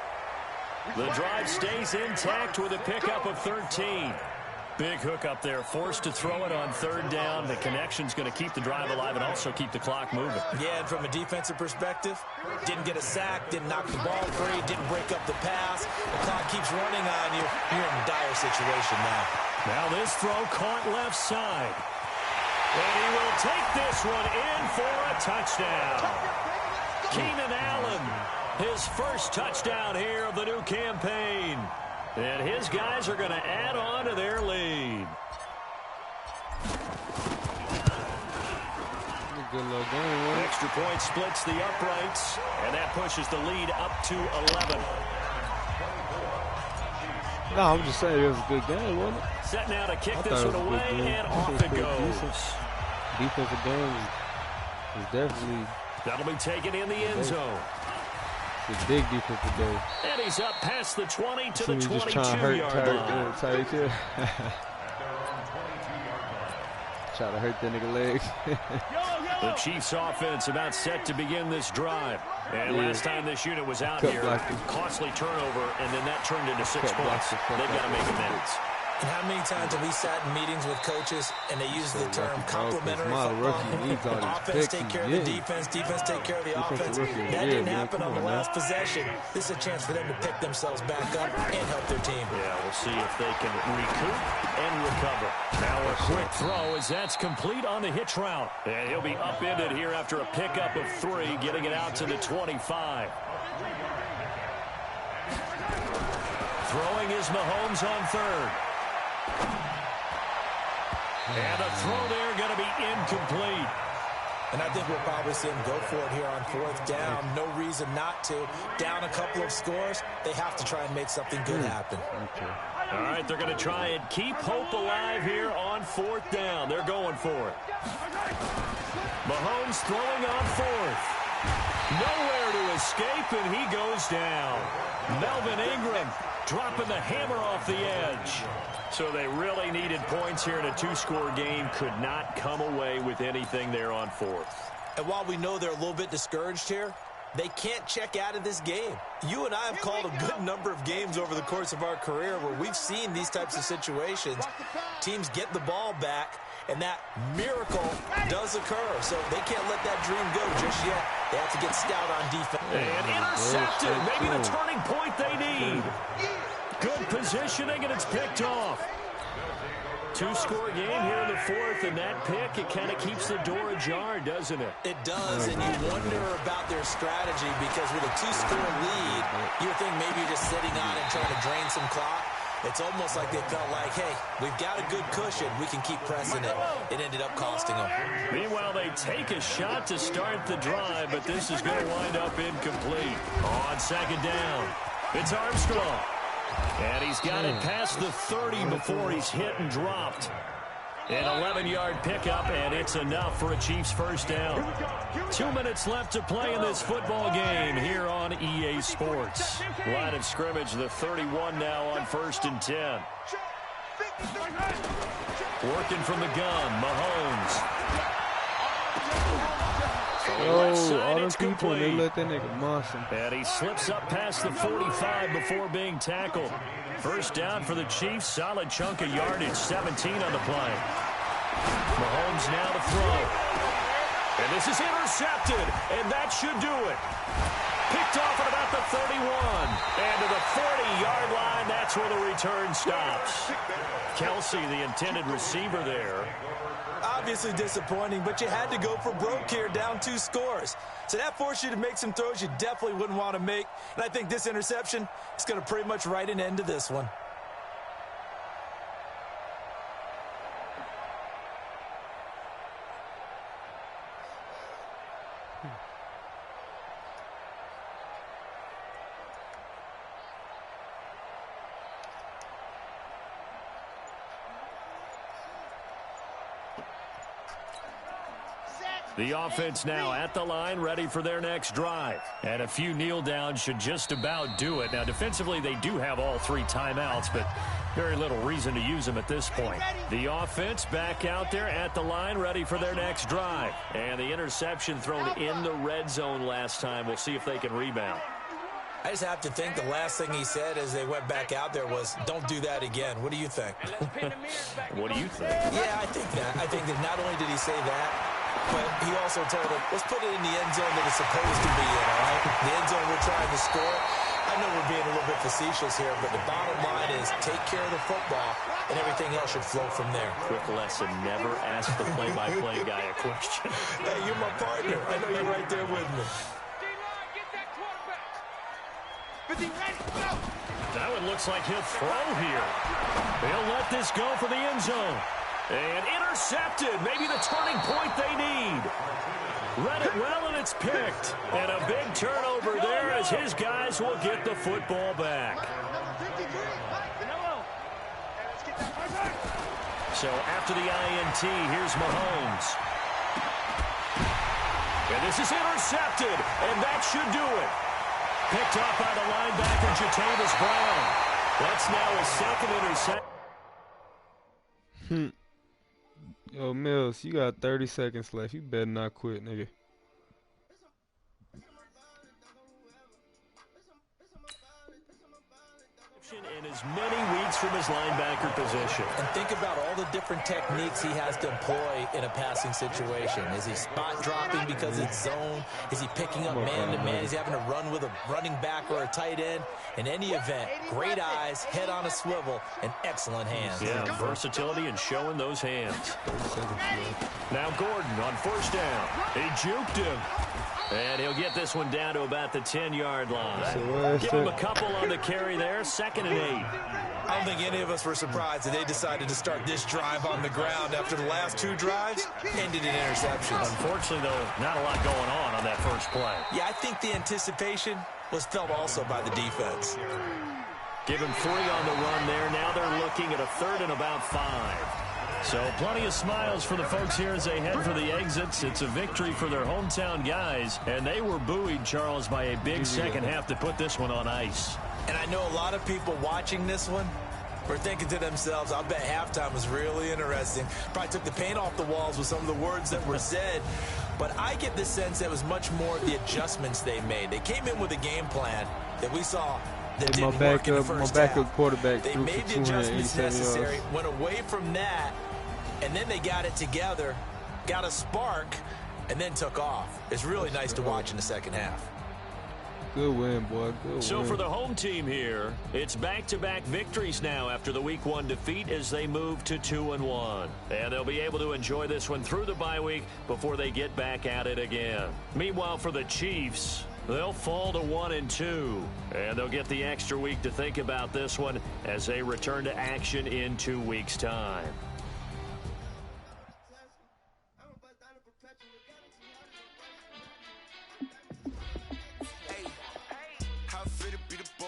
Speaker 2: The drive stays intact with a pickup of 13. Big hook up there, forced to throw it on 3rd down. The connection's going to keep the drive alive and also keep the clock moving.
Speaker 3: Yeah, and from a defensive perspective, didn't get a sack, didn't knock the ball free, didn't break up the pass. The clock keeps running on you. You're in a dire situation now.
Speaker 2: Now this throw caught left side. And he will take this one in for a touchdown. Keenan Allen, his first touchdown here of the new campaign. And his guys are going to add on to their lead.
Speaker 1: Good little game,
Speaker 2: Extra point splits the uprights, and that pushes the lead up to 11.
Speaker 1: No, I'm just saying it was a good game, wasn't it?
Speaker 2: Set now to kick this one away, and off it goes.
Speaker 1: Defensive game is definitely...
Speaker 2: That'll be taken in the end zone.
Speaker 1: It's a big defensive day.
Speaker 2: And he's up past the 20 to the
Speaker 1: 22-yard
Speaker 2: line.
Speaker 1: Try to hurt that nigga legs.
Speaker 2: The Chiefs offense about set to begin this drive. And last time this unit was out here, costly turnover, and then that turned into 6 points. They've got to make amends.
Speaker 3: And how many times have we sat in meetings with coaches and they use the term complementary football? Offense take care of the defense, defense take care of the offense. That didn't happen on the last possession. This is a chance for them to pick themselves back up and help their team.
Speaker 2: Yeah, we'll see if they can recoup and recover. Now a quick throw as that's complete on the hitch route. And he'll be upended here after a pickup of 3, getting it out to the 25. Throwing is Mahomes on 3rd. And a throw there going to be incomplete.
Speaker 3: And I think we'll probably see him go for it here on 4th down. No reason not to. Down a couple of scores, they have to try and make something good happen.
Speaker 2: All right, they're going to try and keep hope alive here on 4th down. They're going for it. Mahomes throwing on 4th. Nowhere to escape, and he goes down. Melvin Ingram dropping the hammer off the edge. So they really needed points here in a 2-score game. Could not come away with anything there on 4th.
Speaker 3: And while we know they're a little bit discouraged here, they can't check out of this game. You and I have called a good number of games over the course of our career where we've seen these types of situations. Teams get the ball back, and that miracle does occur. So they can't let that dream go just yet. They have to get stout on defense.
Speaker 2: And intercepted. Maybe the turning point they need. Good positioning, and it's picked off. Two-score game here in the fourth, and that pick, it kind of keeps the door ajar, doesn't it?
Speaker 3: It does, and you wonder about their strategy because with a two-score lead, you would think maybe you're just sitting on it trying to drain some clock. It's almost like they felt like, hey, we've got a good cushion. We can keep pressing it. It ended up costing them.
Speaker 2: Meanwhile, they take a shot to start the drive, but this is going to wind up incomplete. On second down, it's Armstrong. And he's got it past the 30 before he's hit and dropped. An 11-yard pickup, and it's enough for a Chiefs first down. 2 minutes left to play in this football game here on EA Sports. Line of scrimmage, the 31 now on 1st and 10. Working from the gun, Mahomes.
Speaker 1: All them people, they let that nigga munch him.
Speaker 2: And he slips up past the 45 before being tackled. First down for the Chiefs. Solid chunk of yardage. 17 on the play. Mahomes now to throw. And this is intercepted. And that should do it. Picked off at about the 31. And to the 40-yard line, that's where the return stops. Kelsey, the intended receiver there.
Speaker 3: Obviously disappointing, but you had to go for broke here, down 2 scores. So that forced you to make some throws you definitely wouldn't want to make. And I think this interception is going to pretty much write an end to this one.
Speaker 2: The offense now at the line, ready for their next drive. And a few kneel downs should just about do it. Now, defensively, they do have all 3 timeouts, but very little reason to use them at this point. The offense back out there at the line, ready for their next drive. And the interception thrown in the red zone last time. We'll see if they can rebound.
Speaker 3: I just have to think the last thing he said as they went back out there was, don't do that again. What do you think?
Speaker 2: What do you think?
Speaker 3: Yeah, I think that. I think that not only did he say that, but he also told him, let's put it in the end zone that it's supposed to be in, all right? The end zone we're trying to score. I know we're being a little bit facetious here, but the bottom line is take care of the football, and everything else should flow from there.
Speaker 2: Quick lesson, never ask the play-by-play guy a question.
Speaker 3: Hey, you're my partner. I know you're right there with me.
Speaker 2: That one looks like he'll throw here. They'll let this go for the end zone. And intercepted. Maybe the turning point they need. Read it well, and it's picked. And a big turnover there as his guys will get the football back. So after the INT, here's Mahomes. And this is intercepted. And that should do it. Picked off by the linebacker, Jatavis Brown. That's now his second interception.
Speaker 1: Yo, Mills, you got 30 seconds left. You better not quit, nigga.
Speaker 2: In as many weeks from his linebacker position.
Speaker 3: And think about all the different techniques he has to employ in a passing situation. Is he spot dropping because it's zone? Is he picking up man-to-man? Is he having to run with a running back or a tight end? In any event, great eyes, head on a swivel, and excellent hands.
Speaker 2: Yeah, versatility and showing those hands. Now Gordon on first down. He juked him. And he'll get this one down to about the 10-yard line. Give him a couple on the carry there. 2nd and 8.
Speaker 3: I don't think any of us were surprised that they decided to start this drive on the ground after the last 2 drives ended in interceptions.
Speaker 2: Unfortunately, though, not a lot going on that first play.
Speaker 3: Yeah, I think the anticipation was felt also by the defense.
Speaker 2: Give him 3 on the run there. Now they're looking at a 3rd and about 5. So plenty of smiles for the folks here as they head for the exits. It's a victory for their hometown guys, and they were buoyed, Charles, by a big second half to put this one on ice.
Speaker 3: And I know a lot of people watching this one were thinking to themselves, I bet halftime was really interesting. Probably took the paint off the walls with some of the words that were said. But I get the sense that it was much more the adjustments they made. They came in with a game plan that we saw that didn't work in the first half.
Speaker 1: My backup quarterback
Speaker 3: they made the adjustments necessary, went away from that, and then they got it together, got a spark, and then took off. It's really nice to watch in the second half.
Speaker 1: Good win, boy. Good
Speaker 2: So
Speaker 1: win.
Speaker 2: for the home team here, it's back-to-back victories now after the Week 1 defeat as they move to 2-1. And they'll be able to enjoy this one through the bye week before they get back at it again. Meanwhile, for the Chiefs, they'll fall to 1-2. And they'll get the extra week to think about this one as they return to action in 2 weeks' time.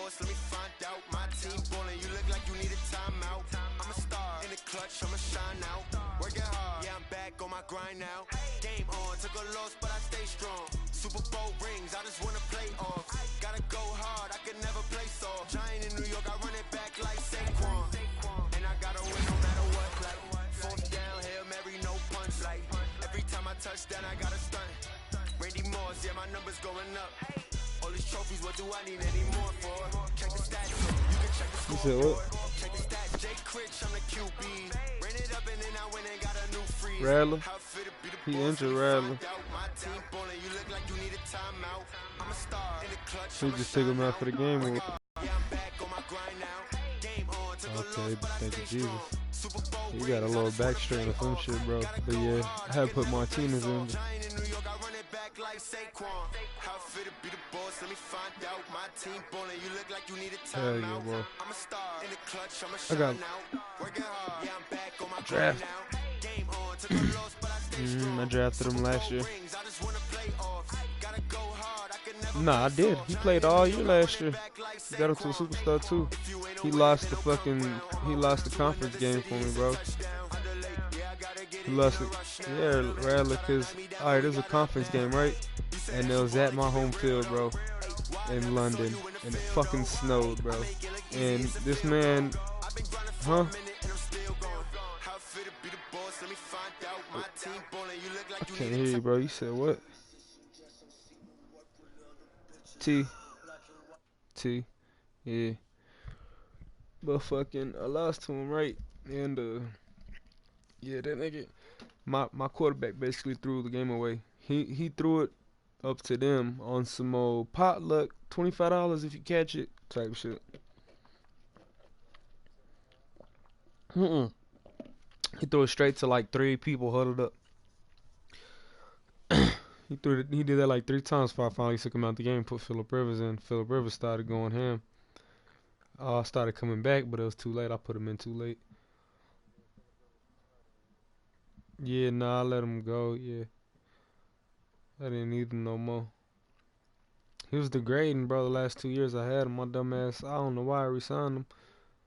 Speaker 6: Let me find out my team ballin'. You look like you need a timeout. I'm a star in the clutch, I'ma shine out. Working hard, yeah, I'm back on my grind now. Game on, took a loss, but I stay strong. Super Bowl rings, I just wanna play off. Gotta go hard, I can never play soft. Giant in New York, I run it back like Saquon. And I gotta win no matter what. Like, fourth down, Hail Mary, no punch. Like, every time I touch down, I gotta stunt. Randy Moss, yeah, my numbers going up. All these trophies, what do I need any more for? Check the stats, you can check the score. Check the stats, Jay Critch, I'm the QB. Ran it up and then I went and got a new freeze.
Speaker 1: Rattler. He injured Rattler. He just took him out for the game. Okay, thank you, Jesus. He got a little back strain or some shit, bro. But yeah, I had to put Martinez in. Hell yeah, bro. I got draft. I drafted him last year. Nah, I did. He played all year last year. He got him to a superstar too. He lost the conference game for me, bro. He lost it. Yeah, Rattler, cause alright, there's a conference game, right? And it was at my home field, bro, in London, and it fucking snowed, bro. And this man, huh? I can't hear you, bro. You said what? T, yeah. But fucking, I lost to him, right? And yeah, that nigga, my quarterback basically threw the game away. He threw it up to them on some old potluck, $25 if you catch it type shit. He threw it straight to like 3 people huddled up. He did that like 3 times before I finally took him out the game, put Phillip Rivers in. Phillip Rivers started going ham. I started coming back, but it was too late. I put him in too late. Yeah, nah, I let him go, yeah. I didn't need him no more. He was degrading, bro, the last 2 years I had him. My dumb ass, I don't know why I re-signed him.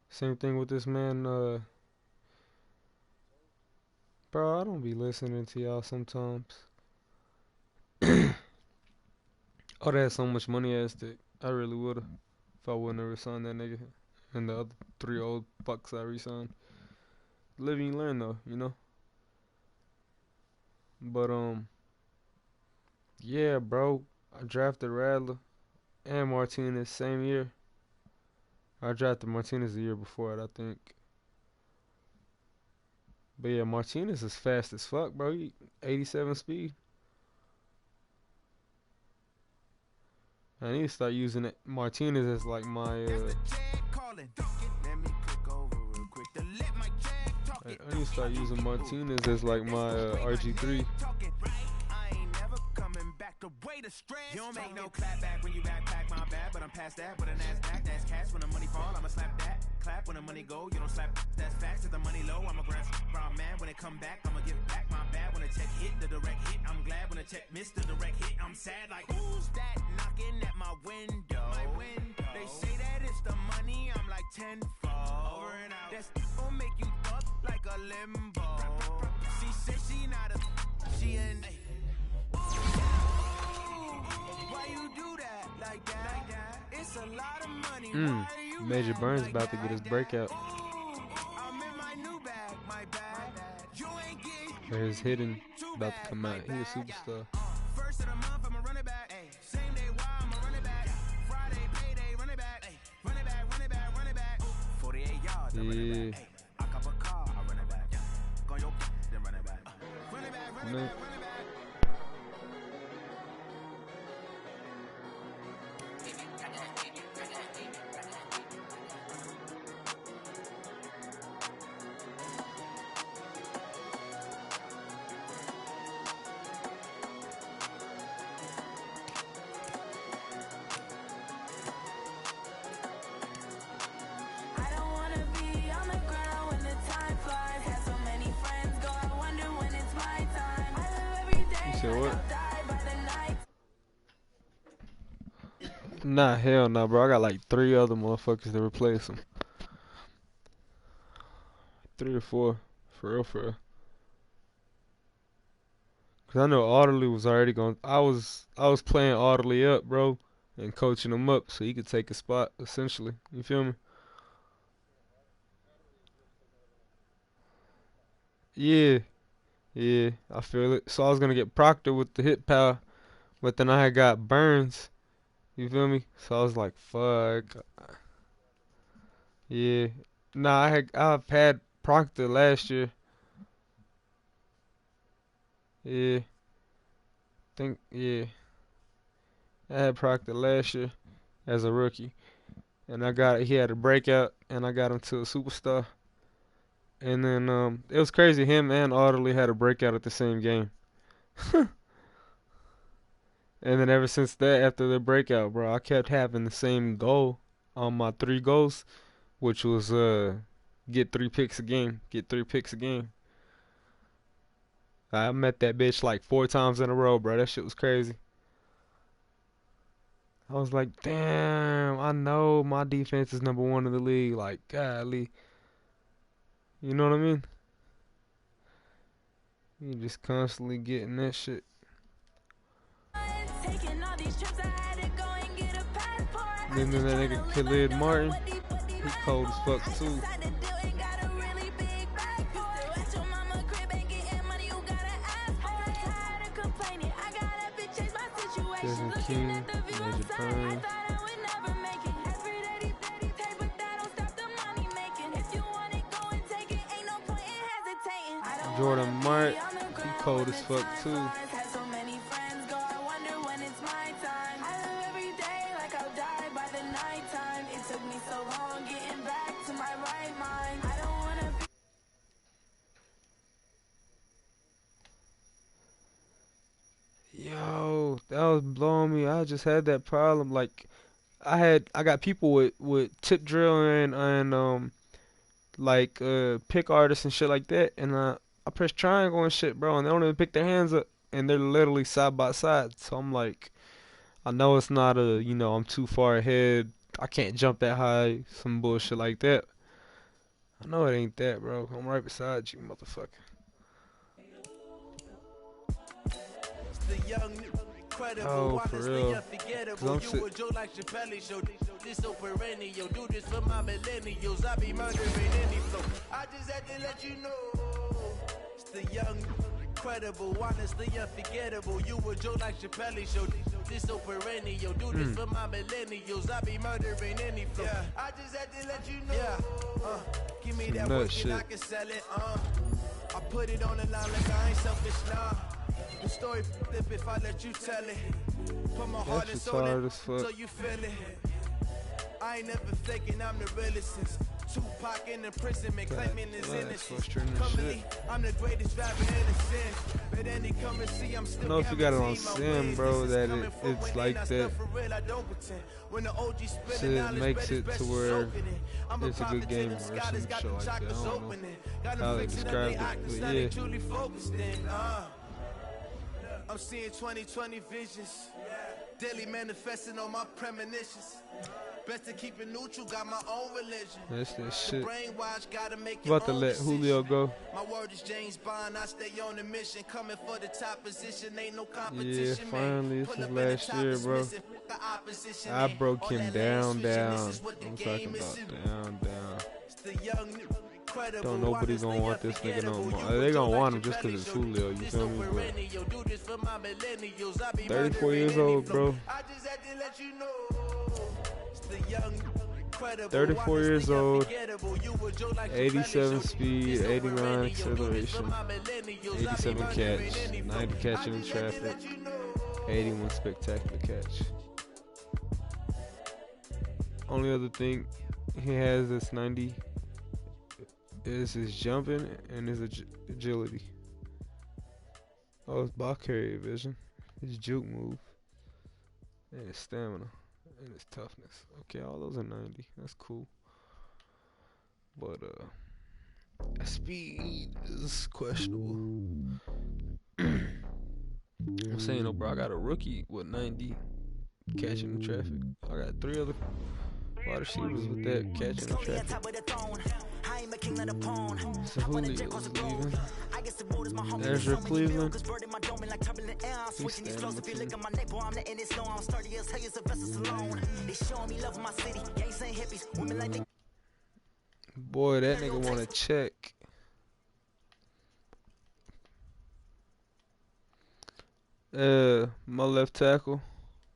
Speaker 1: Same thing with this man, bro, I don't be listening to y'all sometimes. I'd have so much money ass dick. I really would've. If I wouldn't have re-signed that nigga. And the other 3 old fucks I re-signed. Live and you learn though, you know? But, yeah, bro. I drafted Rattler and Martinez same year. I drafted Martinez the year before it, I think. But yeah, Martinez is fast as fuck, bro. He 87 speed. I need to start using it. Martinez as like my I need to start using Martinez as like my RG3.
Speaker 7: You don't make no clap back when you backpack, my bad, but I'm past that. With a NASDAQ, that's cash. When the money fall, I'ma slap that. Clap when the money go, you don't slap. That's facts. If the money low, I'ma grab brown man. When it come back, I'ma give back my bad. When the check hit, the direct hit, I'm glad. When the check missed the direct hit, I'm sad. Like, who's that knocking at my window? They say that it's the money, I'm like tenfold. Over and out. That's gon' make you up like a limbo. She said she not a, she in. Why you do that like that? It's a lot of money.
Speaker 1: Major Burns about to get his breakout.
Speaker 7: I'm in my new bag, my bag. You ain't getting
Speaker 1: Or his hidden about to come out. He a superstar.
Speaker 7: first of the month, I'm a running back. Same day, why I'm a running back. Friday, payday, running back. Running back, running back, running back. 48 yards, I run it back. I cop a car, I run it back. Go your then run it back. Running back, running back, running back.
Speaker 1: said what? Nah, hell no, bro. I got like 3 other motherfuckers to replace him. 3 or 4. For real, for real. Cause I know Audley was already going. I was playing Audley up, bro, and coaching him up so he could take a spot. Essentially, you feel me? Yeah, yeah, I feel it. So I was gonna get Proctor with the hit power, but then I had got Burns. You feel me? So I was like, fuck. Yeah. Nah, I've had Proctor last year. Yeah, yeah. I had Proctor last year as a rookie, and he had a breakout, and I got him to a superstar. And then it was crazy. Him and Audley had a breakout at the same game. And then ever since that, after the breakout, bro, I kept having the same goal on my 3 goals, which was get 3 picks a game, get 3 picks a game. I met that bitch like 4 times in a row, bro. That shit was crazy. I was like, damn, I know my defense is #1 in the league. Like, golly. You know what I mean? You just constantly getting that shit. Then that nigga Khalid Martin, he cold as fuck too. Desmond King, Major Payne. Jordan Mart, he cold as fuck too. Yo, that was blowing me. I just had that problem. Like, I got people with tip drill and like pick artists and shit like that, and I press triangle and shit, bro, and they don't even pick their hands up, and they're literally side by side. So I'm like, I know it's not I'm too far ahead. I can't jump that high, some bullshit like that. I know it ain't that, bro. I'm right beside you, motherfucker. Oh, for real. Cause I'm sitting. This so perennial, do this for my millennials. I be murdering any flow. I just had to let you know. It's the young, incredible, honestly unforgettable. You a Joe like Chappelle show. This so perennial, do this for my millennials. I be murdering any flow. Yeah. I just had to let you know. Yeah. Give me that work and I can sell it. I put it on the line like I ain't selfish, nah. The story flip if I let you tell it. Put my heart and soul in so you feel it. I ain't never faking, I'm the realest since Tupac in imprisonment, claiming his innocence. Commonly, I'm the greatest rapper in the sin. But then he come and see I'm still. I don't know if you got it on Sim, bro, that it's like that. Shit makes it to where it's a good game or some shit like that. I don't know how they describe it, but yeah. I'm seeing 2020 visions, daily manifesting on my premonitions. Best to keep it neutral, got my own religion. That's that shit. About to let Julio go. My word is James Bond, I stay on the mission. Coming for the top position, ain't no competition. Yeah, finally, this is last year, bro. I broke him down. I'm talking about down. Don't nobody gonna want this nigga no more. They gonna want him just cause it's Julio, you feel me? But 34 years old, bro. 34 years old, 87 speed, 89 acceleration, 87 catch, 90 catching in traffic, 81 spectacular catch. Only other thing he has that's 90 is his jumping and his agility. Oh, his ball carrier vision, his juke move, and his stamina, and his toughness. Okay, all those are 90. That's cool. But speed is questionable. I'm saying, no, bro, I got a rookie with 90 catching the traffic. I got 3 other wide receivers with that catching the traffic. So Julio's leaving. Ezra Cleveland. He's staying on the team. Boy, that nigga want to check. My left tackle.